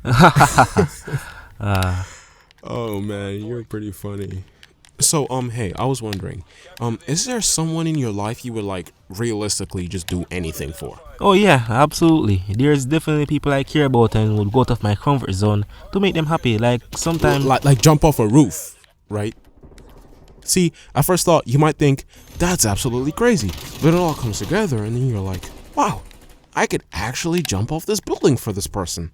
uh, Oh man, you're pretty funny. So, hey, I was wondering, is there someone in your life you would like realistically just do anything for? oh yeah, absolutely. There's definitely people I care about and would go out of my comfort zone to make them happy. Like sometimes, Like jump off a roof, right? See, I first thought you might think that's absolutely crazy, but it all comes together, and then you're like, wow, I could actually jump off this building for this person.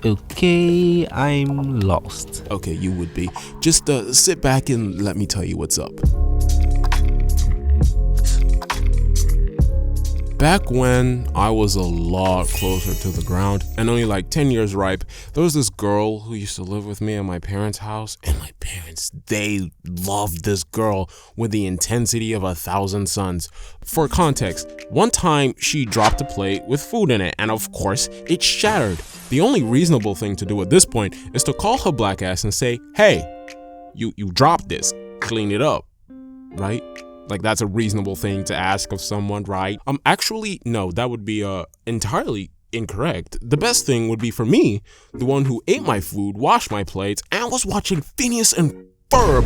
okay, I'm lost. Okay, you would be. Just sit back and let me tell you what's up. Back when I was a lot closer to the ground and only like 10 years ripe, there was this girl who used to live with me at my parents' house, and my parents, they loved this girl with the intensity of 1,000 suns. For context, one time she dropped a plate with food in it, and of course, it shattered. The only reasonable thing to do at this point is to call her black ass and say, hey, you dropped this, clean it up, right? Like, that's a reasonable thing to ask of someone, right? Actually, no, that would be entirely incorrect. The best thing would be for me, the one who ate my food, washed my plates, and was watching Phineas and Ferb,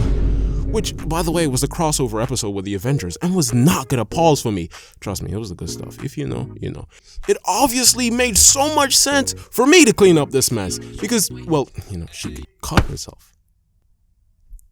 which, by the way, was a crossover episode with the Avengers and was not gonna pause for me. Trust me, it was the good stuff. If you know, you know. It obviously made so much sense for me to clean up this mess because, well, you know, she could cut herself.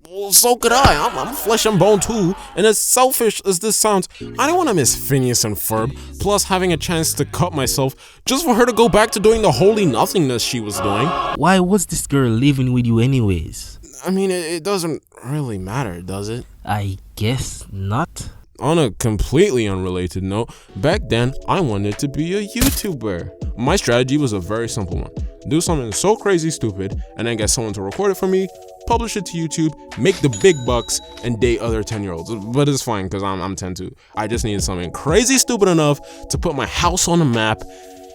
Well, so could I. I'm flesh and bone too. And as selfish as this sounds, I don't want to miss Phineas and Ferb, plus having a chance to cut myself just for her to go back to doing the holy nothingness she was doing. Why was this girl living with you anyways? I mean, it doesn't really matter, does it? I guess not. On a completely unrelated note, back then I wanted to be a YouTuber. My strategy was a very simple one. Do something so crazy stupid and then get someone to record it for me, publish it to YouTube, make the big bucks, and date other 10-year-olds. But it's fine because I'm 10 too. I just needed something crazy stupid enough to put my house on the map.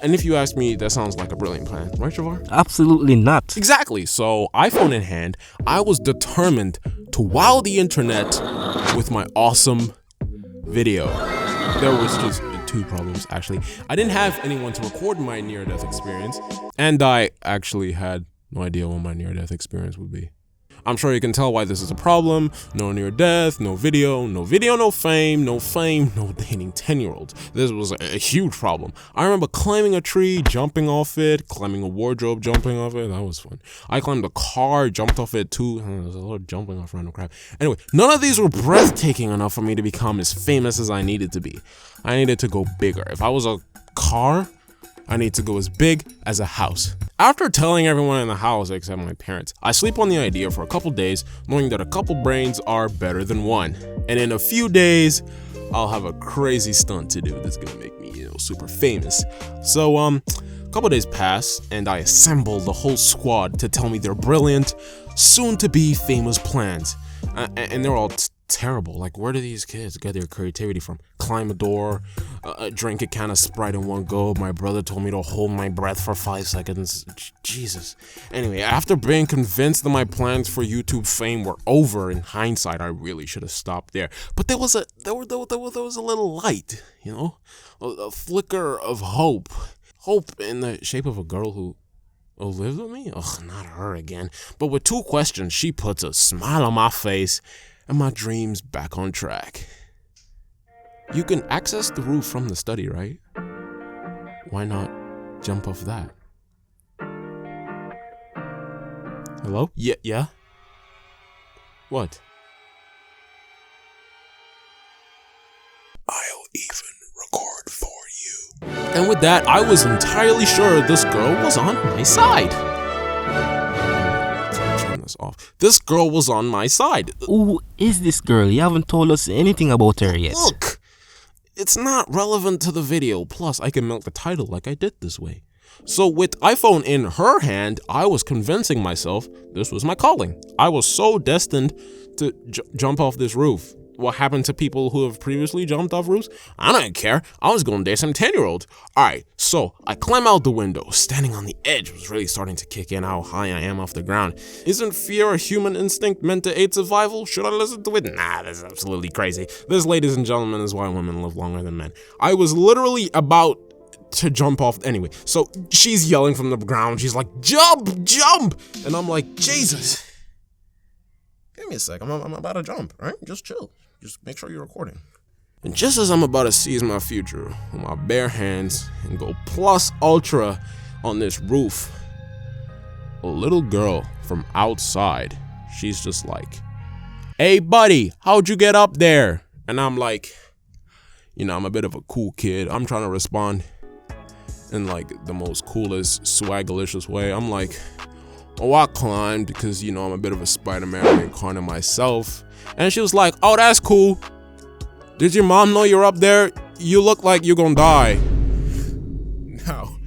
And if you ask me, that sounds like a brilliant plan, right, Travar? Absolutely not. Exactly. So, iPhone in hand, I was determined to wow the internet with my awesome video. There was just two problems, actually. I didn't have anyone to record my near-death experience, and I actually had no idea what my near-death experience would be. I'm sure you can tell why this is a problem. No near-death, no video, no fame, no dating 10-year-olds. This was a huge problem. I remember climbing a tree, jumping off it, climbing a wardrobe, jumping off it. That was fun. I climbed a car, jumped off it too. There was a lot of jumping off random crap. Anyway, none of these were breathtaking enough for me to become as famous as I needed to be. I needed to go bigger. If I was a car, I need to go as big as a house. After telling everyone in the house except my parents, I sleep on the idea for a couple days, knowing that a couple brains are better than one. And in a few days, I'll have a crazy stunt to do that's gonna make me, super famous. So, a couple days pass, and I assemble the whole squad to tell me their brilliant, soon-to-be famous plans. And they're all terrible. Like, where do these kids get their creativity from? Climb a door, drink a can of Sprite in one go. My brother told me to hold my breath for 5 seconds. Jesus. Anyway, after being convinced that my plans for YouTube fame were over, in hindsight, I really should have stopped there. But there was a little light, a flicker of hope. Hope in the shape of a girl who lived with me? Ugh, not her again. But with 2 questions, she puts a smile on my face and my dreams back on track. You can access the roof from the study, right? Why not jump off that? Hello? Yeah? What? I'll even record for you. And with that, I was entirely sure this girl was on my side. Off. This girl was on my side. Who is this girl? You haven't told us anything about her yet. Look, it's not relevant to the video. Plus, I can milk the title like I did this way. So with iPhone in her hand, I was convincing myself this was my calling. I was so destined to jump off this roof. What happened to people who have previously jumped off roofs? I don't care. I was going to date some 10-year-olds. Alright, so I climb out the window. Standing on the edge was really starting to kick in how high I am off the ground. Isn't fear a human instinct meant to aid survival? Should I listen to it? Nah, that's absolutely crazy. This, ladies and gentlemen, is why women live longer than men. I was literally about to jump off. Anyway, so she's yelling from the ground. She's like, jump, jump. And I'm like, Jesus. Give me a sec. I'm about to jump, all right? Just chill. Just make sure you're recording. And just as I'm about to seize my future with my bare hands and go plus ultra on this roof, a little girl from outside, she's just like, hey buddy, how'd you get up there? And I'm like, I'm a bit of a cool kid. I'm trying to respond in like the most coolest, swagalicious way. I'm like, oh, I climbed because, I'm a bit of a Spider-Man incarnate myself. And she was like, oh, that's cool. Did your mom know you're up there? You look like you're gonna die. Now,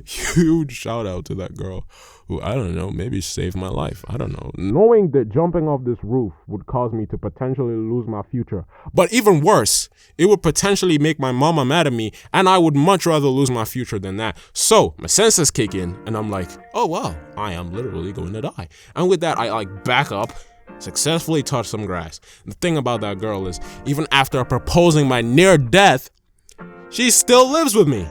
huge shout out to that girl who, I don't know, maybe saved my life. I don't know. Knowing that jumping off this roof would cause me to potentially lose my future. But even worse, it would potentially make my mama mad at me, and I would much rather lose my future than that. So my senses kick in, and I'm like, oh wow, I am literally going to die. And with that, I like back up, successfully touch some grass. The thing about that girl is, even after proposing my near death, she still lives with me.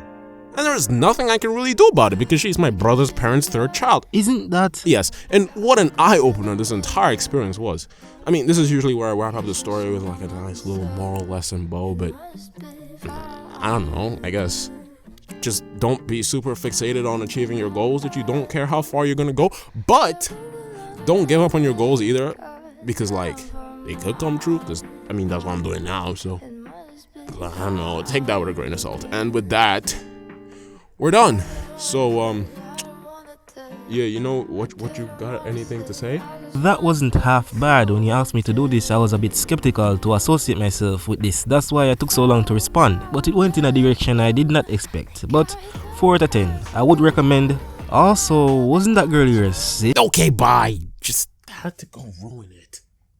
And there's nothing I can really do about it because she's my brother's parents' third child. Isn't that? Yes, and what an eye-opener this entire experience was. I mean, this is usually where I wrap up the story with like a nice little moral lesson bow, but I don't know, I guess just don't be super fixated on achieving your goals that you don't care how far you're gonna go, but don't give up on your goals either because like they could come true, because that's what I'm doing now, so I don't know, take that with a grain of salt. And with that, we're done. So what you got, anything to say? That wasn't half bad. When you asked me to do this, I was a bit skeptical to associate myself with this. That's why I took so long to respond, but it went in a direction I did not expect. But 4 out of 10, I would recommend. Also, wasn't that girl yours? Okay, bye. Just had to go ruin it.